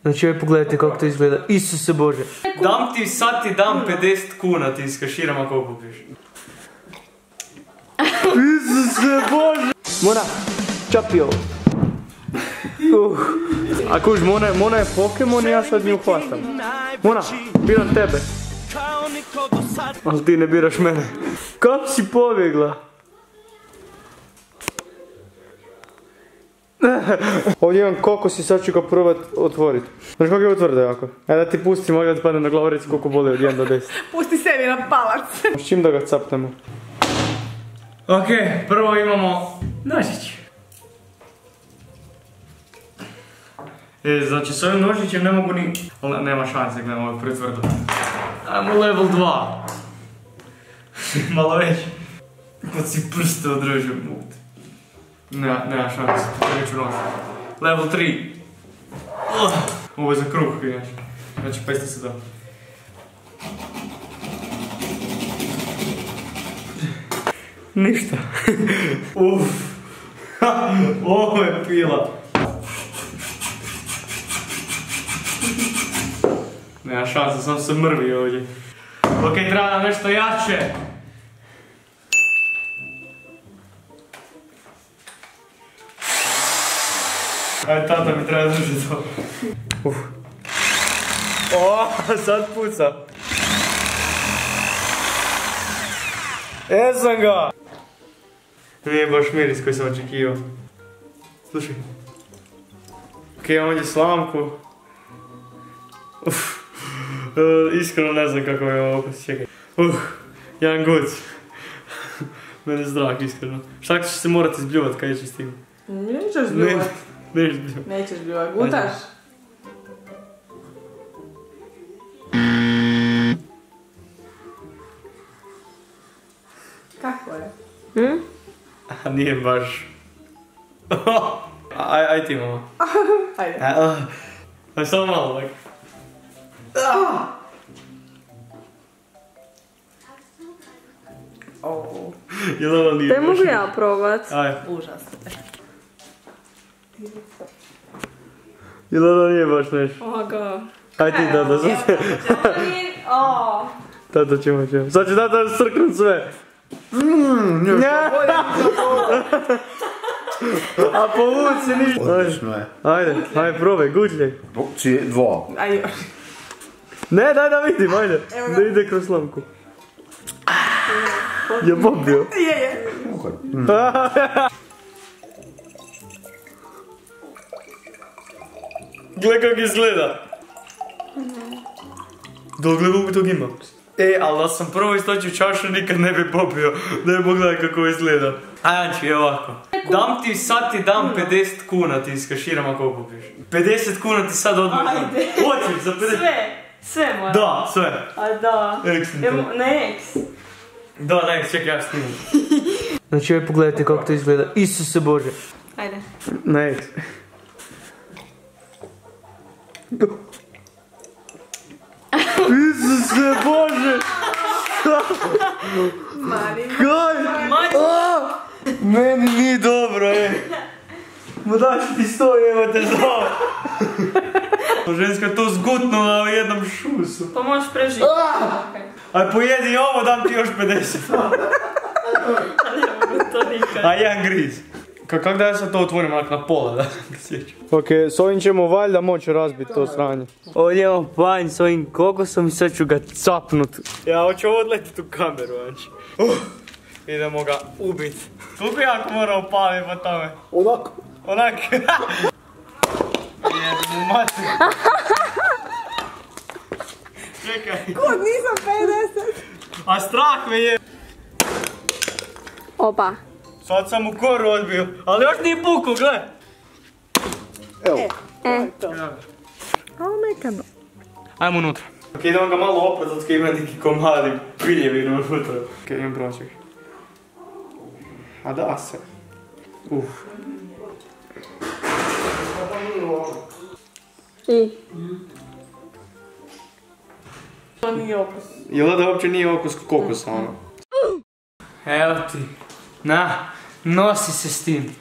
Znači ovaj pogledajte kako to izgleda, Isuse Bože. Dam ti, sad ti dam 50 kuna, ti iskaširam ako kupiš. Isuse Bože! Mona, čapi ovo. A kuž, Mona je Pokemon i ja sad nju hvatam. Mona, biram tebe. Ali ti ne biraš mene. Kako si pobjegla? Ovdje imam kokos i sad ću ga probat otvoriti. Znaš kako je otvrdo jako? Da ti pustim ovdje da ti padne na glavu, reci koliko boli od 1 do 10. Pusti sebi na palac. S čim da ga capnemo? Ok, prvo imamo nožić. Znači s ovim nožićem ne mogu ni... Nema šanse, gledam, ovo je pretvrdo. Ajmo level 2. Malo već. Kad si prste odrežio. Nema šanse, neću nož. Level 3. Ovo je za kruh, inače. Znači, pesti se da. Ništa. Uff. Ovo je pila. Nema šanse, sam se mrvi ovdje. Ok, treba nam nešto jače. Ajde, tata mi treba držati to. O, sad puca. Jesam ga! Nije baš miris koji sam očekivao. Slušaj. Ok, imam ovdje slamku. Iskreno ne znam kako je ovo okus, čekaj. Jedan guc. Mene je zdrav, iskreno. Šta ćeš se morati izbljuvat kad ćeš stignu? Nećeš bljuvat. Nećeš bljuvat, gutaš? Kako je? A nije baš. Aj ti mama. Ajde. Aj samo malo, tak. Jel ovo nije baš? Te mogu ja probat. Aj. Užasno. Jel ovo nije baš nešto? Oga. Aj ti tata, sad će... Tata ćemo. Sad će tata srknut sve. A povuci ništa. Odlično je. Ajde, probaj, gutljaj. Čije, 2. Ajde još. Ne, daj da vidim, ajde. Da ide kroz slamku. Je pobio? Je. Gle kako izgleda. Gle kako tog ima. Ali da sam prvo istočio čašu nikad ne bi popio. Da je pogledaj kako izgleda. Anči, je ovako. Dam ti, sad ti dam 50 kuna, ti iskaširam ako popiš. 50 kuna ti sad odmah dam. Ajde. Hoćeš za 50? Sve moram. Da, sve. A da. Ne X. Da, ne X, čekaj ja snimam. Znači ovaj pogledajte kako to izgleda, Isuse Bože. Ajde. Ne X. Isuse Bože! Kaj? Meni nije dobro, Ma daš ti 100, evo te zao. Ženska to zgutnula u jednom šusu. Pa možeš prežiti. Aj pojedi ovo, dam ti još 50. Ne mogu to nikad. A jedan griz. Kako da ja sad to otvorim onak na pola, da sjećam. Ok, s ovim ćemo valjda moći razbiti to sranje. Ovdje imam panj s ovim kokosom i sad ću ga capnut. Ja hoću ovo odletiti u kameru, znači. Idemo ga ubit. Koliko jako moram upaliti po tome? Onako. Onak. Jedu mati. Čekaj. Kud, nisam 50. A strah me je. Opa. Sad sam u koru odbio, ali još nije puku, gle. Evo. Ovo mekano. Ajmo unutra. Ok, idemo ga malo opet, zato ima neki komadi piljevi unutra. Ok, idem proček. A da se. I? To nije okus. Jel da uopće nije okus kokosa, ono? Evo ti. Na, nosi se s tim.